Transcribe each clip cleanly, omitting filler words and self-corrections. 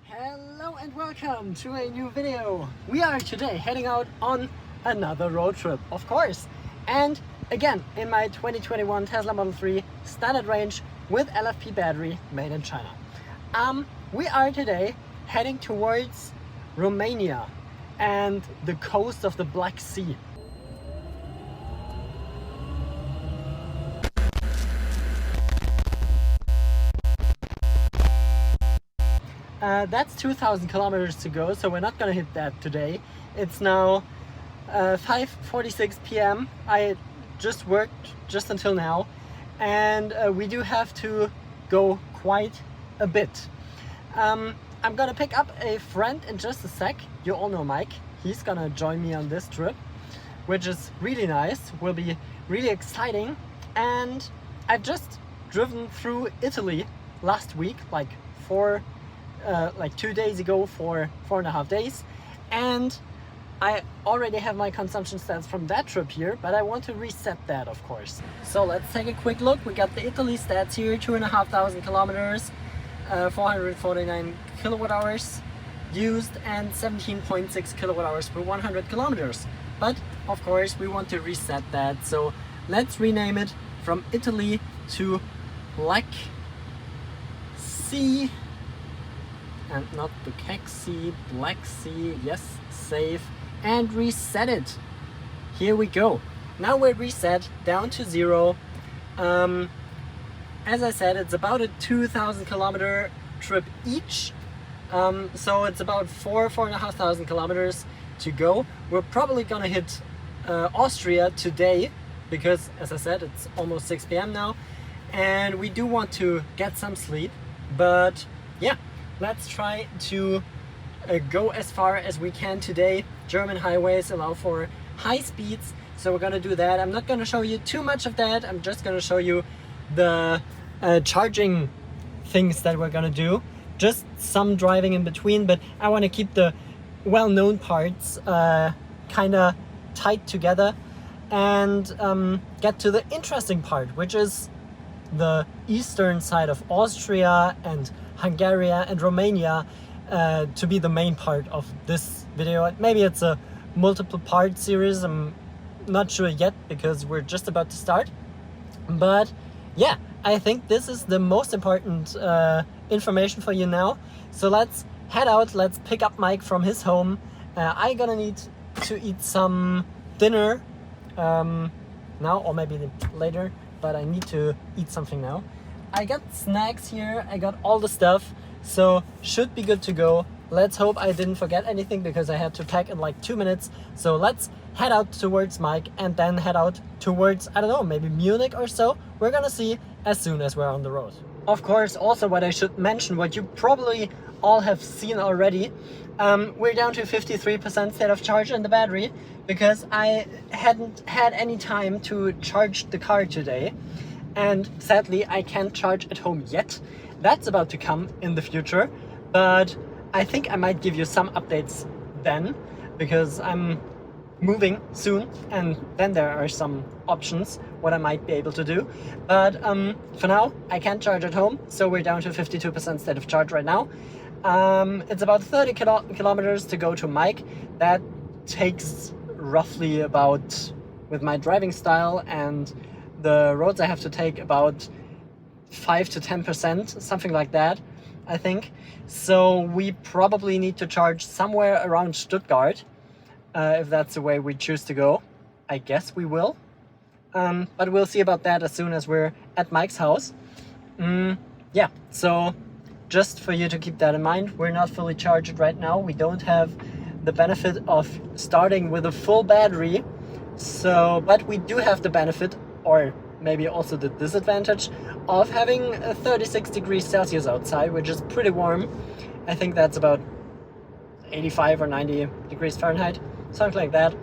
Hello and welcome to a new video. We are today heading out on another road trip, of course. And again, in my 2021 Tesla Model 3 standard range with LFP battery made in China. We are today heading towards Romania and the coast of the Black Sea. That's 2,000 kilometers to go, so we're not gonna hit that today. It's now 5:46 p.m. I just worked just until now, and we do have to go quite a bit. I'm gonna pick up a friend in just a sec. You all know Mike. He's gonna join me on this trip, which is really nice, will be really exciting. And I've just driven through Italy last week, like 2 days ago for 4.5 days, and I already have my consumption stats from that trip here, but I want to reset that, of course. So let's take a quick look. We got the Italy stats here: 2,500 kilometers, 449 kilowatt hours used, and 17.6 kilowatt hours per 100 kilometers. But of course we want to reset that, so let's rename it from Italy to Black Sea. And not the Keck Sea, Black Sea, yes, save, and reset it. Here we go. Now we're reset down to 0. As I said, it's about a 2,000 kilometer trip each. So it's about 4,500 kilometers to go. We're probably gonna hit Austria today because, as I said, it's almost 6 p.m. now. And we do want to get some sleep, but yeah. Let's try to go as far as we can today. German highways allow for high speeds, so we're gonna do that. I'm not gonna show you too much of that. I'm just gonna show you the charging things that we're gonna do. Just some driving in between, but I want to keep the well-known parts kind of tight together and get to the interesting part, which is the eastern side of Austria and Hungary and Romania to be the main part of this video. Maybe it's a multiple part series, I'm not sure yet because we're just about to start. But yeah, I think this is the most important information for you now. So let's head out, let's pick up Mike from his home. I'm gonna need to eat some dinner now, or maybe later, but I need to eat something now. I got snacks here, I got all the stuff, so should be good to go. Let's hope I didn't forget anything because I had to pack in like 2 minutes. So let's head out towards Mike and then head out towards, I don't know, maybe Munich or so. We're gonna see as soon as we're on the road. Of course, also what I should mention, what you probably all have seen already, we're down to 53% state of charge in the battery because I hadn't had any time to charge the car today. And sadly, I can't charge at home yet. That's about to come in the future, but I think I might give you some updates then, because I'm moving soon, and then there are some options what I might be able to do. But for now, I can't charge at home, so we're down to 52% state of charge right now. It's about 30 kilometers to go to Mike. That takes roughly about, with my driving style and the roads I have to take, about 5 to 10%, something like that, I think. So we probably need to charge somewhere around Stuttgart, if that's the way we choose to go. I guess we will. But we'll see about that as soon as we're at Mike's house. Yeah, so just for you to keep that in mind, we're not fully charged right now. We don't have the benefit of starting with a full battery. So, but we do have the benefit, or maybe also the disadvantage, of having 36 degrees Celsius outside, which is pretty warm. I think that's about 85 or 90 degrees Fahrenheit, something like that.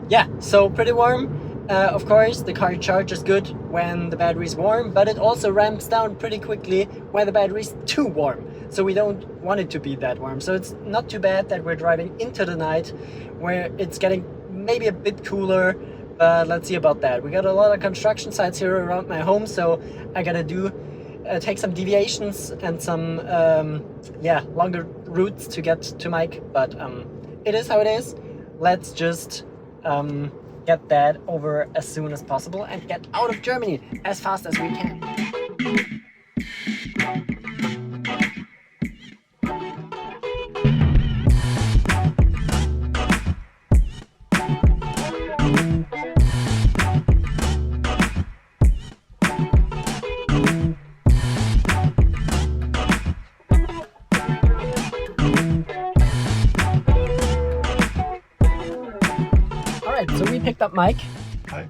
Yeah, so pretty warm. Of course, the car charges good when the battery is warm, but it also ramps down pretty quickly when the battery is too warm. So we don't want it to be that warm. So it's not too bad that we're driving into the night where it's getting maybe a bit cooler, but let's see about that. We got a lot of construction sites here around my home, so I gotta do take some deviations and some longer routes to get to Mike, but it is how it is. Let's just get that over as soon as possible and get out of Germany as fast as we can. So we picked up Mike. Hi.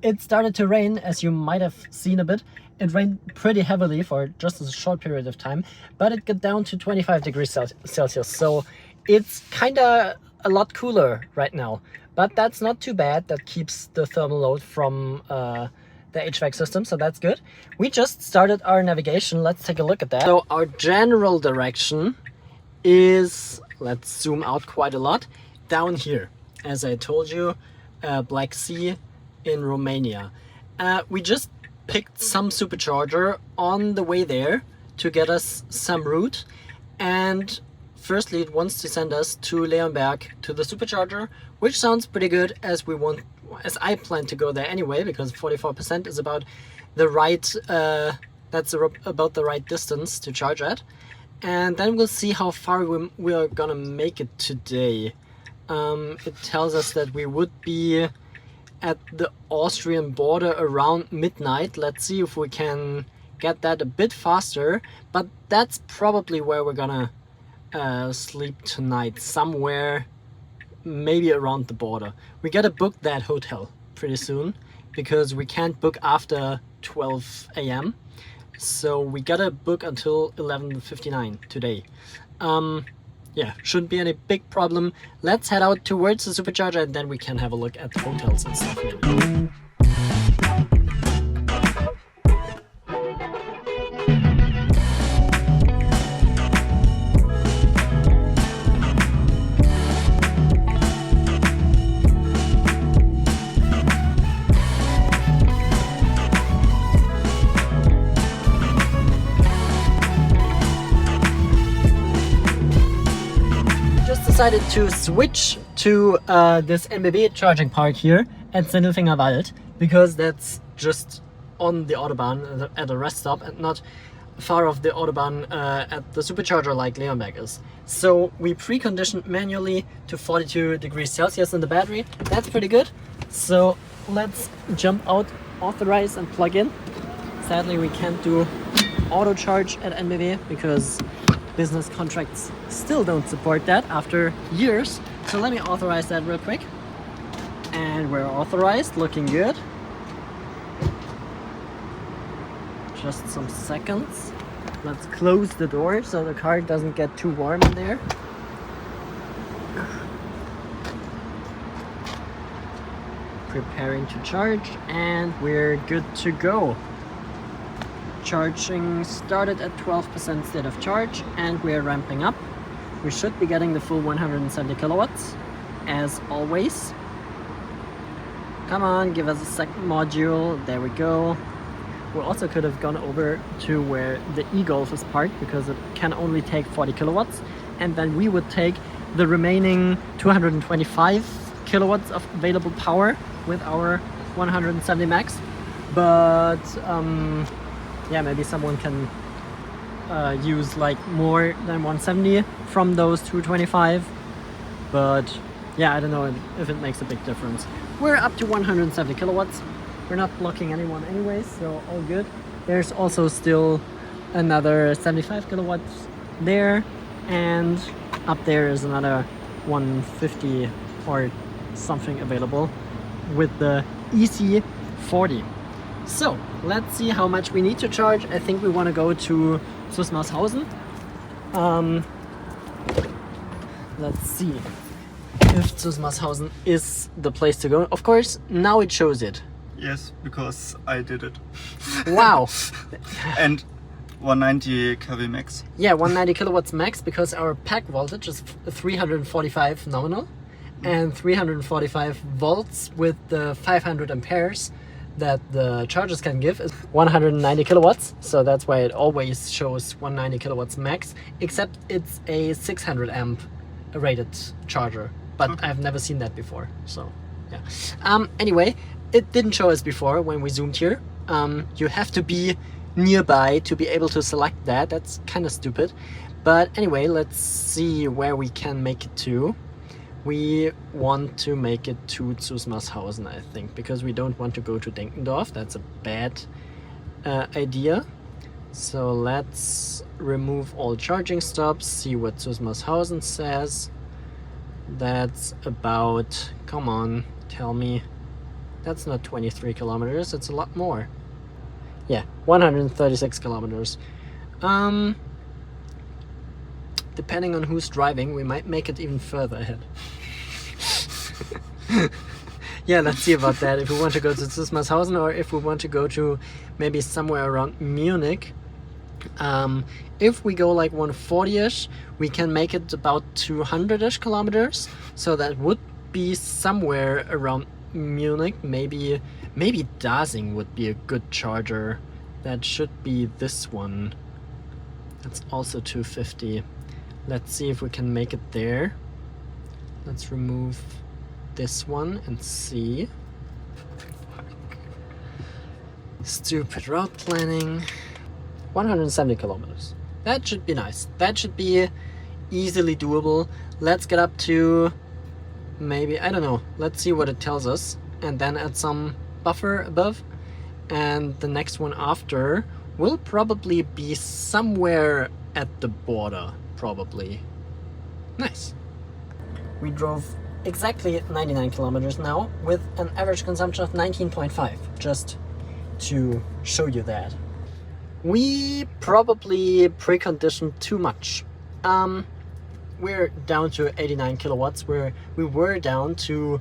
It started to rain, as you might have seen a bit. It rained pretty heavily for just a short period of time, but it got down to 25 degrees Celsius. So it's kind of a lot cooler right now, but that's not too bad. That keeps the thermal load from the HVAC system, so that's good. We just started our navigation. Let's take a look at that. So our general direction is, let's zoom out quite a lot, down here. As I told you, Black Sea in Romania. We just picked some Supercharger on the way there to get us some route, and firstly it wants to send us to Leonberg to the Supercharger, which sounds pretty good, as I plan to go there anyway, because 44% is about the right about the right distance to charge at. And then we'll see how far we are gonna make it today. It tells us that we would be at the Austrian border around midnight. Let's see if we can get that a bit faster, but that's probably where we're gonna sleep tonight, somewhere maybe around the border. We gotta book that hotel pretty soon, because we can't book after 12 a.m. So we gotta book until 11:59 today. Yeah, shouldn't be any big problem. Let's head out towards the Supercharger, and then we can have a look at the hotels and stuff maybe. Decided to switch to this NBB charging park here at Sindelfinger Wald, because that's just on the Autobahn at a rest stop and not far off the Autobahn at the Supercharger like Leonberg is. So we preconditioned manually to 42 degrees Celsius in the battery. That's pretty good. So let's jump out, authorize and plug in. Sadly we can't do auto charge at NBB because business contracts still don't support that after years. So let me authorize that real quick. And we're authorized, looking good. Just some seconds. Let's close the door so the car doesn't get too warm in there. Preparing to charge, and we're good to go. Charging started at 12% state of charge, and we're ramping up. We should be getting the full 170 kilowatts, as always. Come on, give us a second module. There we go. We also could have gone over to where the e-Golf is parked, because it can only take 40 kilowatts, and then we would take the remaining 225 kilowatts of available power with our 170 max. But yeah, maybe someone can use like more than 170 from those 225, but yeah, I don't know if it makes a big difference. We're up to 170 kilowatts. We're not blocking anyone anyways, so all good. There's also still another 75 kilowatts there, and up there is another 150 or something available with the EC40. So let's see how much we need to charge. I think we want to go to Zusmarshausen. Let's see if Zusmarshausen is the place to go. Of course, now it shows it. Yes, because I did it. Wow. And 190 kW max. Yeah, 190 kilowatts max, because our pack voltage is 345 nominal and 345 volts with the 500 amperes that the chargers can give is 190 kilowatts, so that's why it always shows 190 kilowatts max, except it's a 600 amp rated charger, but Okay. I've never seen that before, so yeah. Anyway, it didn't show us before when we zoomed here. You have to be nearby to be able to select that. That's kind of stupid, but anyway, let's see where we can make it to. We want to make it to Zusmarshausen, I think, because we don't want to go to Denkendorf. That's a bad idea. So let's remove all charging stops, see what Zusmarshausen says. That's about, come on, tell me. That's not 23 kilometers, it's a lot more. Yeah, 136 kilometers. Depending on who's driving, we might make it even further ahead. Yeah, let's see about that. If we want to go to Zusmarshausen or if we want to go to maybe somewhere around Munich. If we go like 140-ish, we can make it about 200-ish kilometers. So that would be somewhere around Munich. Maybe Dasing would be a good charger. That should be this one. That's also 250. Let's see if we can make it there. Let's remove this one and see. Stupid route planning. 170 kilometers. That should be nice. That should be easily doable. Let's get up to maybe, I don't know, let's see what it tells us, and then add some buffer above, and the next one after will probably be somewhere at the border, probably. Nice. We drove exactly 99 kilometers now with an average consumption of 19.5, just to show you that. We probably preconditioned too much. We're down to 89 kilowatts, where we were down to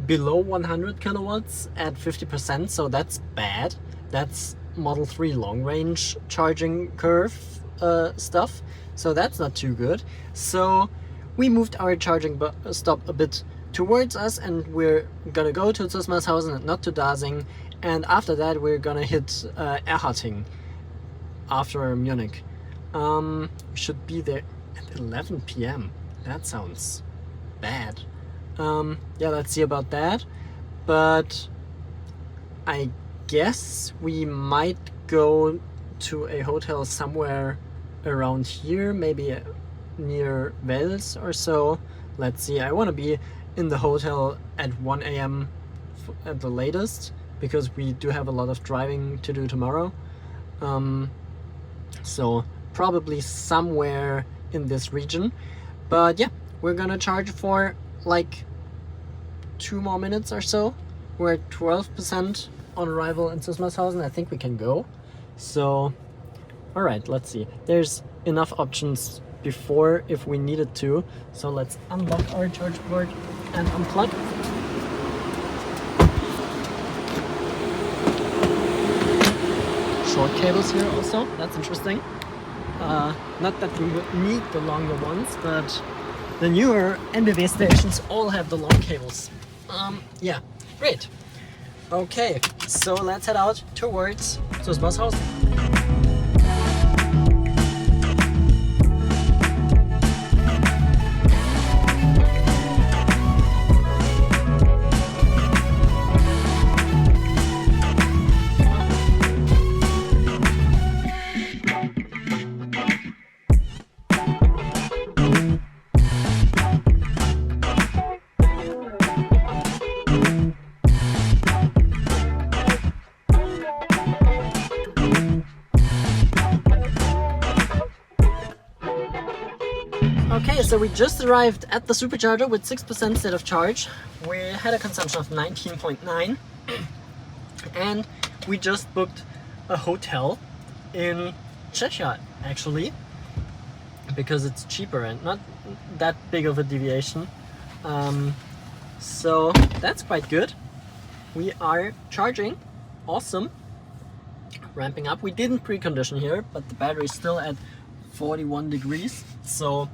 below 100 kilowatts at 50%, so that's bad. That's Model 3 long range charging curve stuff, so that's not too good. So we moved our charging stop a bit towards us, and we're gonna go to Zusmarshausen and not to Dasing, and after that we're gonna hit Erharting after Munich. We should be there at 11 p.m. That sounds bad. Yeah, let's see about that. But I guess we might go to a hotel somewhere around here, maybe near Wels or so. Let's see, I want to be in the hotel at 1 a.m. at the latest, because we do have a lot of driving to do tomorrow. So probably somewhere in this region. But yeah, we're gonna charge for like 2 more minutes or so. We're at 12% on arrival in Zusmarshausen. I think we can go. So, alright, let's see. There's enough options before if we needed to. So let's unlock our charge board and unplug. Short cables here also, that's interesting. Not that we would need the longer ones, but the newer NBW stations all have the long cables. Yeah, great. Okay, so let's head out towards Zusmarshausen. Okay, so we just arrived at the Supercharger with 6% state of charge. We had a consumption of 19.9 and we just booked a hotel in Czechia, actually, because it's cheaper and not that big of a deviation. So that's quite good. We are charging, awesome, ramping up. We didn't precondition here, but the battery is still at 41 degrees, so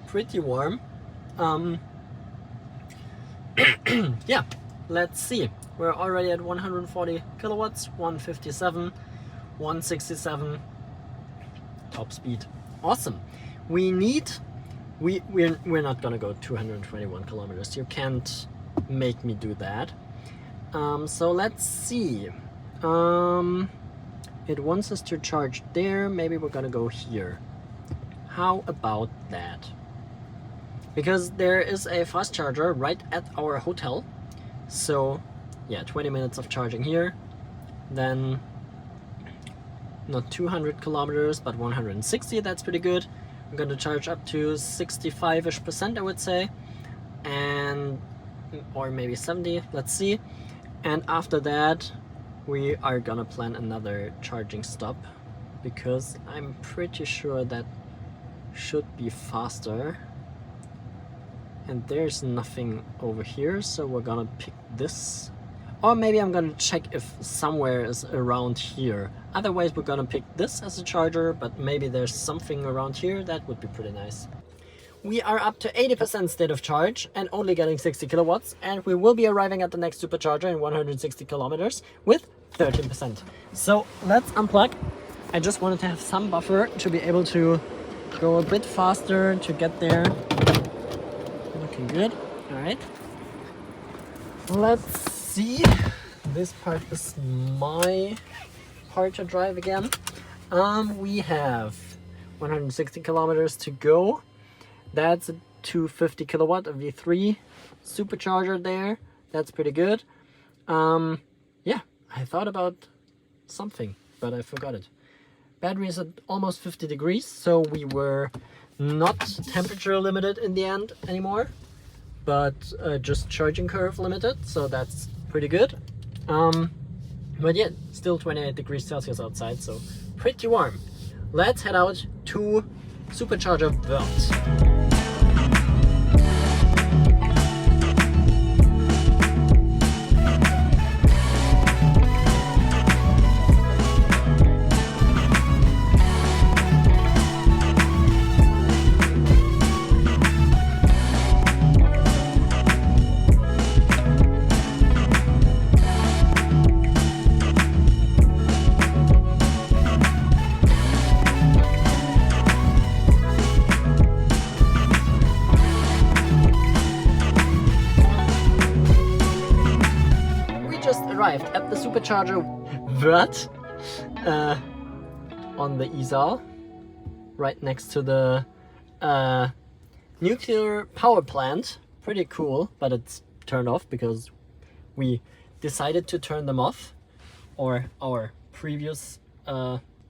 pretty warm. Yeah, let's see. We're already at 140 kilowatts, 157, 167, top speed. Awesome. We need, we're not gonna go 221 kilometers. You can't make me do that. So let's see. It wants us to charge there. Maybe we're gonna go here. How about that? Because there is a fast charger right at our hotel. So yeah, 20 minutes of charging here. Then not 200 kilometers, but 160, that's pretty good. I'm going to charge up to 65-ish%, I would say. And, or maybe 70, let's see. And after that, we are gonna plan another charging stop, because I'm pretty sure that should be faster. And there's nothing over here, so we're gonna pick this. Or maybe I'm gonna check if somewhere is around here. Otherwise we're gonna pick this as a charger, but maybe there's something around here. That would be pretty nice. We are up to 80% state of charge and only getting 60 kilowatts, and we will be arriving at the next supercharger in 160 kilometers with 13%. So let's unplug. I just wanted to have some buffer to be able to go a bit faster to get there. Looking good. All right. Let's see. This part is my part to drive again. We have 160 kilometers to go. That's a 250 kilowatt, a V3 supercharger there. That's pretty good. Yeah, I thought about something, but I forgot it. Battery is at almost 50 degrees, so we were not temperature limited in the end anymore, but just charging curve limited, so that's pretty good. But yeah, still 28 degrees Celsius outside, so pretty warm. Let's head out to Supercharger Wörth. Arrived at the Supercharger Wörth on the Isar, right next to the nuclear power plant. Pretty cool, but it's turned off because we decided to turn them off, or our previous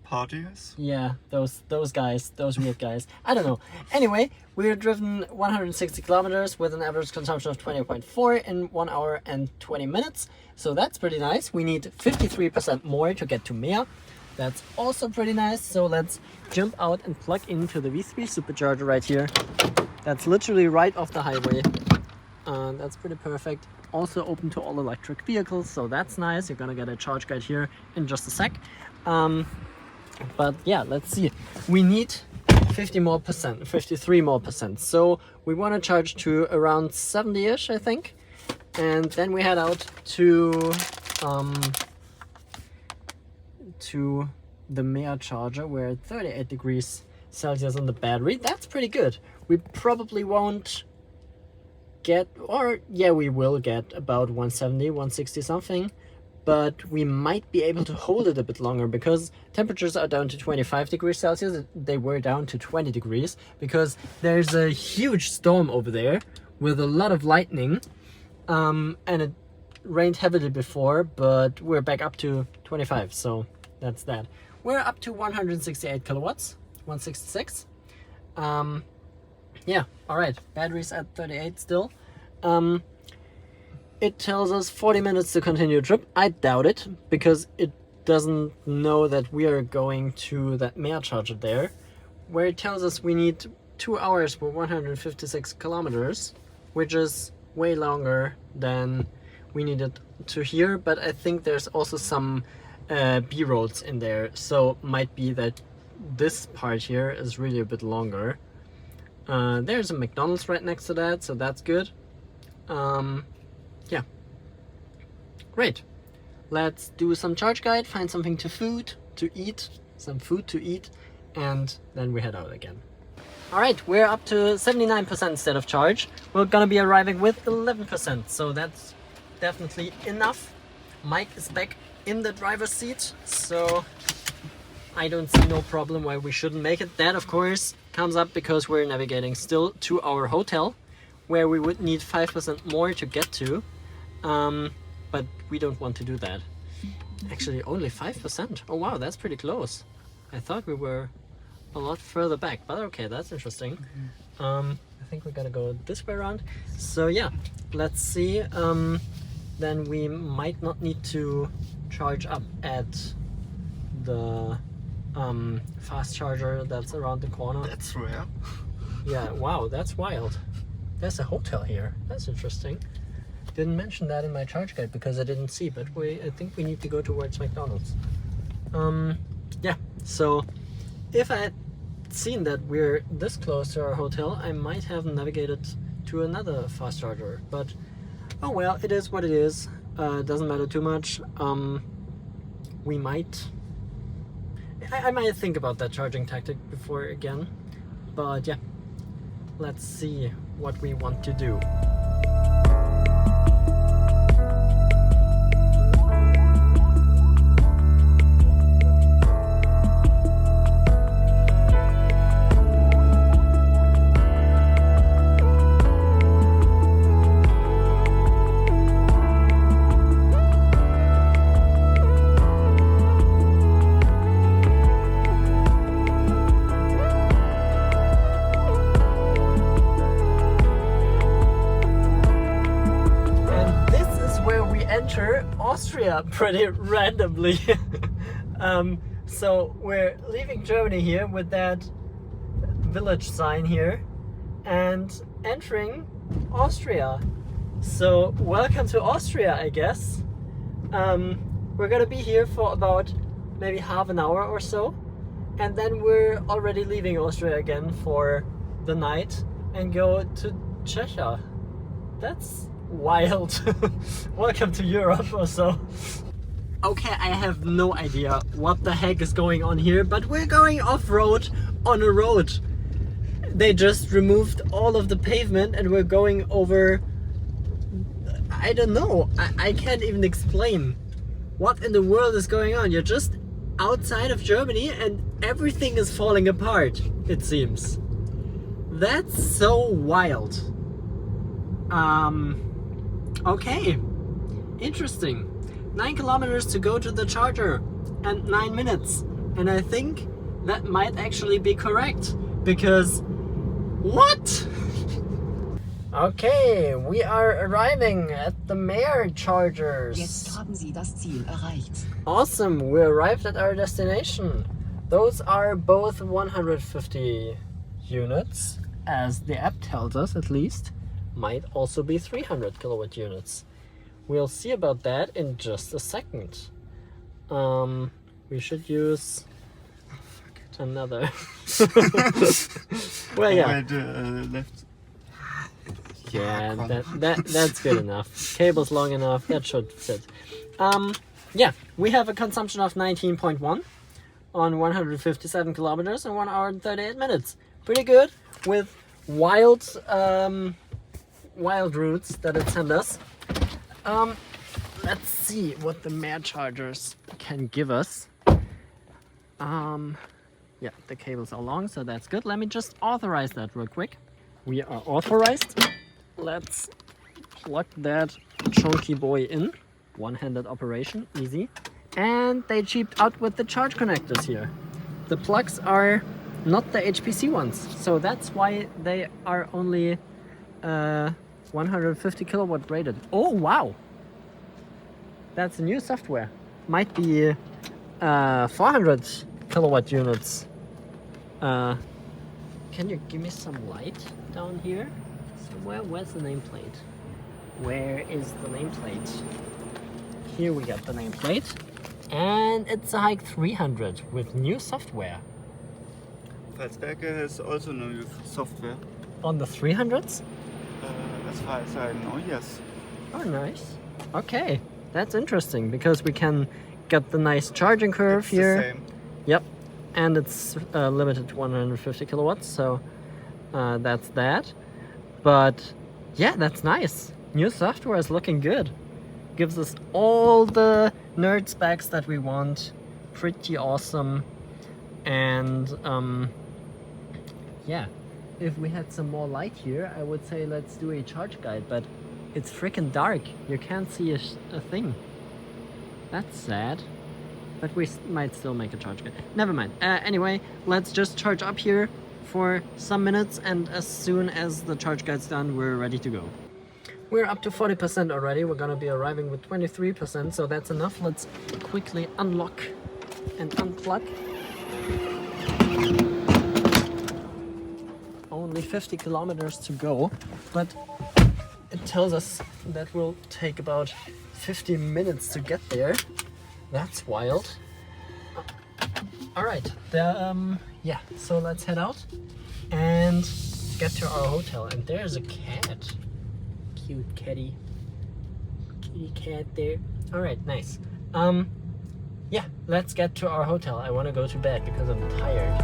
parties? Yeah, those guys, those weird guys. I don't know. Anyway, we're driven 160 kilometers with an average consumption of 20.4 in 1 hour and 20 minutes. So that's pretty nice. We need 53% more to get to Mea. That's also pretty nice. So let's jump out and plug into the V3 supercharger right here. That's literally right off the highway. That's pretty perfect. Also open to all electric vehicles, so that's nice. You're gonna get a charge guide here in just a sec. But yeah, let's see. We need 53 more percent. So we want to charge to around 70-ish, I think. And then we head out to the Mea charger. We're at 38 degrees Celsius on the battery. That's pretty good. We probably won't get, or yeah, we will get about 170, 160 something. But we might be able to hold it a bit longer because temperatures are down to 25 degrees Celsius. They were down to 20 degrees because there's a huge storm over there with a lot of lightning. And it rained heavily before, but we're back up to 25, so that's that. We're up to 168 kilowatts, 166. Yeah, all right, battery's at 38 still. It tells us 40 minutes to continue the trip. I doubt it, because it doesn't know that we are going to that Mea charger there, where it tells us we need 2 hours for 156 kilometers, which is way longer than we needed to here. But I think there's also some B roads in there, so might be that this part here is really a bit longer. There's a McDonald's right next to that, so that's good. Yeah, Great. Let's do some charge guide, find something to eat, some food to eat, and then we head out again. Alright, we're up to 79% state of charge. We're gonna be arriving with 11%, so that's definitely enough. Mike is back in the driver's seat, so I don't see no problem why we shouldn't make it. That, of course, comes up because we're navigating still to our hotel, where we would need 5% more to get to. But we don't want to do that. Actually, only 5%. Oh wow, that's pretty close. I thought we were a lot further back, but okay, that's interesting. I think we're gonna go this way around. So yeah, let's see. Then we might not need to charge up at the fast charger that's around the corner. That's rare. Yeah, wow, that's wild. There's a hotel here. That's interesting. Didn't mention that in my charge guide because I didn't see, but I think we need to go towards McDonald's. Yeah, so if I had seen that we're this close to our hotel, I might have navigated to another fast charger, but oh well, it is what it is. Doesn't matter too much. We might... I might think about that charging tactic before again, but yeah, let's see what we want to do. Austria pretty randomly. So we're leaving Germany here with that village sign here and entering Austria. So welcome to Austria, I guess. We're gonna be here for about maybe half an hour or so, and then we're already leaving Austria again for the night and go to Czechia. That's wild. Welcome to Europe or so. Okay, I have no idea what the heck is going on here, but we're going off-road on a road. They just removed all of the pavement and we're going over... I don't know. I can't even explain what in the world is going on. You're just outside of Germany and everything is falling apart, it seems. That's so wild. Okay, interesting. 9 kilometers to go to the charger and 9 minutes. And I think that might actually be correct because what? Okay, we are arriving at the Meer chargers. Jetzt haben Sie das Ziel erreicht. Awesome, we arrived at our destination. Those are both 150 units, as the app tells us at least. Might also be 300 kilowatt units. We'll see about that in just a second. We should use another. Well, yeah. Right, left. Yeah, that's good enough. Cable's long enough, that should fit. Yeah, we have a consumption of 19.1 on 157 kilometers in 1 hour and 38 minutes. Pretty good with wild routes that it sent us. Let's see what the Meer chargers can give us. Yeah, the cables are long, so that's good. Let me just authorize that real quick. We are authorized. Let's plug that chunky boy in. One-handed operation, easy. And they cheaped out with the charge connectors here. The plugs are not the HPC ones, so that's why they are only 150 kilowatt rated. Oh wow, that's a new software. Might be 400 kilowatt units. Can you give me some light down here somewhere? Where's the nameplate? Where is the nameplate? Here we got the nameplate, and it's a hike 300 with new software. Salzberger has also new software. On the 300s? As far as I know, yes. Oh, nice. Okay. That's interesting because we can get the nice charging curve It's here. the same. Yep, and it's limited to 150 kilowatts, so that's that. But yeah, that's nice. New software is looking good. Gives us all the nerd specs that we want. Pretty awesome. And yeah, if we had some more light here, I would say let's do a charge guide, but it's freaking dark. You can't see a thing. That's sad. But we might still make a charge guide. Never mind. Anyway, let's just charge up here for some minutes, and as soon as the charge guide's done, we're ready to go. We're up to 40% already. We're gonna be arriving with 23%, so that's enough. Let's quickly unlock and unplug. Only 50 kilometers to go, but it tells us that will take about 50 minutes to get there. That's wild. Alright, yeah, so let's head out and get to our hotel. And there's a cat. Cute kitty. Kitty cat there. Alright, nice. Yeah, let's get to our hotel. I want to go to bed because I'm tired.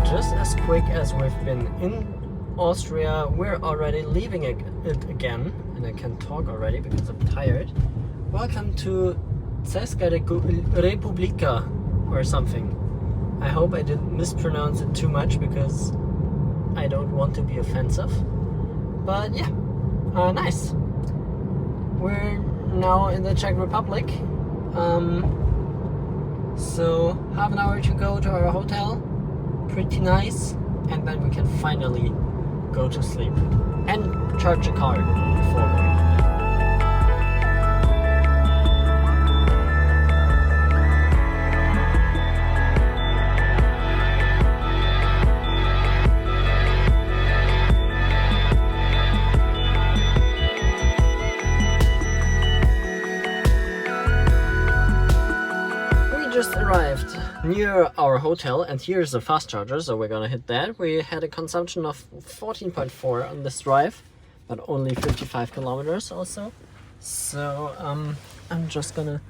Just as quick as we've been in Austria, we're already leaving it again, and I can talk already because I'm tired. Welcome to Česká Republika or something. I hope I didn't mispronounce it too much because I don't want to be offensive. But yeah, nice. We're now in the Czech Republic. So half an hour to go to our hotel. Pretty nice, and then we can finally go to sleep and charge the car before going to bed. Just arrived near our hotel, and here's a fast charger, so we're gonna hit that. We had a consumption of 14.4 on this drive, but only 55 kilometers also. So I'm just gonna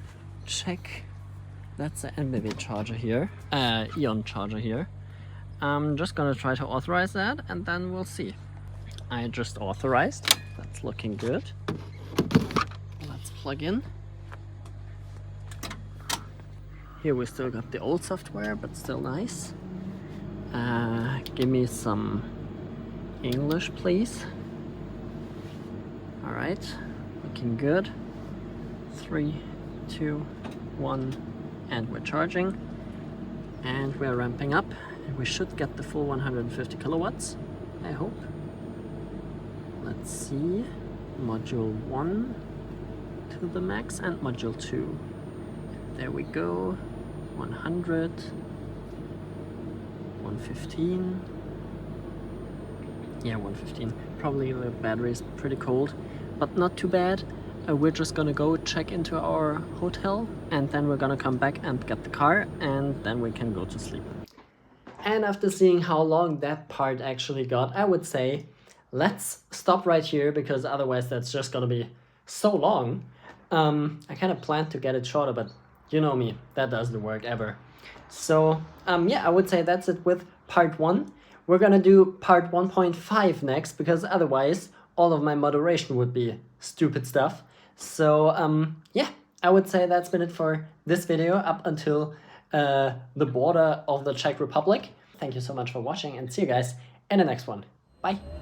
check. That's the NBW charger here, Eon charger here. I'm just gonna try to authorize that, and then we'll see. I just authorized. That's looking good. Let's plug in. Here we still got the old software, but still nice. Give me some English, please. All right, looking good. 3, 2, 1, and we're charging. And we're ramping up. And we should get the full 150 kilowatts, I hope. Let's see. Module 1 to the max and module 2. There we go. 100, 115. Yeah, 115. Probably the battery is pretty cold, but not too bad. We're just gonna go check into our hotel, and then we're gonna come back and get the car, and then we can go to sleep. And after seeing how long that part actually got, I would say let's stop right here, because otherwise that's just gonna be so long. I kind of planned to get it shorter, but you know me, that doesn't work ever. So yeah, I would say that's it with part 1. We're gonna do part 1.5 next, because otherwise all of my moderation would be stupid stuff. So yeah, I would say that's been it for this video up until the border of the Czech Republic. Thank you so much for watching, and see you guys in the next one. Bye!